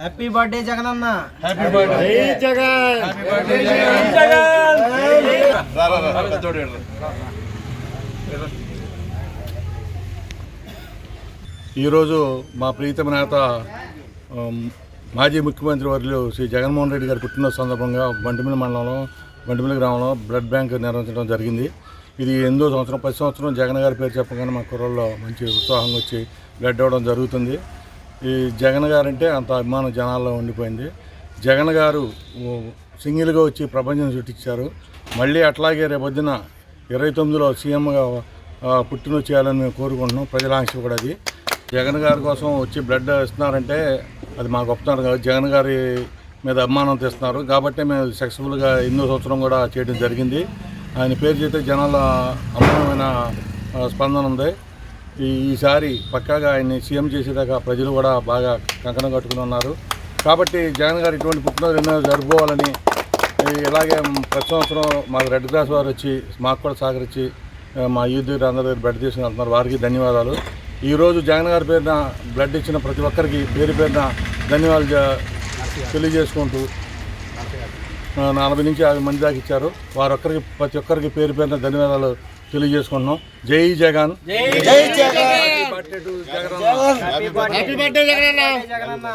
Happy birthday Jagananna. Happy birthday Jagan. Happy birthday Jagan. ఈరోజు మా ప్రీతమ నేత మాజీ ముఖ్యమంత్రి వర్యులు శ్రీ జగన్మోహన్ రెడ్డి గారి పుట్టినరోజు సందర్భంగా బంటిమిల్లి మండలంలో బంటిమిల్లి గ్రామంలో బ్లడ్ బ్యాంక్ నిర్వహించడం జరిగింది. ఇది 8వ సంవత్సరం. 10 సంవత్సరం జగన్ గారి పేరు చెప్పగానే మా కుర్రల్లో మంచి ఉత్సాహంగా వచ్చి బ్లడ్ ఇవ్వడం జరుగుతుంది. ఈ జగన్ గారు అంటే అంత అభిమానం జనాల్లో ఉండిపోయింది. జగన్ గారు సింగిల్గా వచ్చి ప్రపంచం చుట్టించారు. మళ్ళీ అట్లాగే రేపొద్దున 29లో సీఎంగా పుట్టినరోజు చేయాలని మేము కోరుకుంటున్నాం. ప్రజల ఆంక్ష కూడా అది. జగన్ గారి కోసం వచ్చి బ్లడ్ ఇస్తున్నారంటే అది మా గొప్పతనం కాదు, జగన్ గారి మీద అభిమానం తెస్తున్నారు కాబట్టి మేము సక్సెస్ఫుల్గా 8వ సంవత్సరం కూడా చేయడం జరిగింది. ఆయన పేరు చేస్తే జనాల అమూల్యమైన స్పందన ఉంది. ఈసారి పక్కాగా ఆయన్ని సీఎం చేసేదాకా ప్రజలు కూడా బాగా కంకణం కట్టుకుని ఉన్నారు. కాబట్టి జగన్ గారు ఇటువంటి పుట్టినరోజు ఎన్నో జరుపుకోవాలని, ఇలాగే ప్రతి సంవత్సరం మాకు రెడ్ క్రాస్ వారు వచ్చి మాకు కూడా సహకరించి మా యూత్ దగ్గర అందరి దగ్గర బ్లడ్ తీసుకుని వెళ్తున్నారు. వారికి ధన్యవాదాలు. ఈరోజు జగన్ గారి పేరున బ్లడ్ ఇచ్చిన ప్రతి ఒక్కరికి పేరు పేరున ధన్యవాదాలు తెలియజేసుకుంటూ 40 నుంచి 50 మంది దాకా ఇచ్చారు. ప్రతి ఒక్కరికి పేరు పేరున ధన్యవాదాలు తెలియజేసుకుంటున్నాం. జై జగన్. జై జగన్. Happy birthday Jagananna.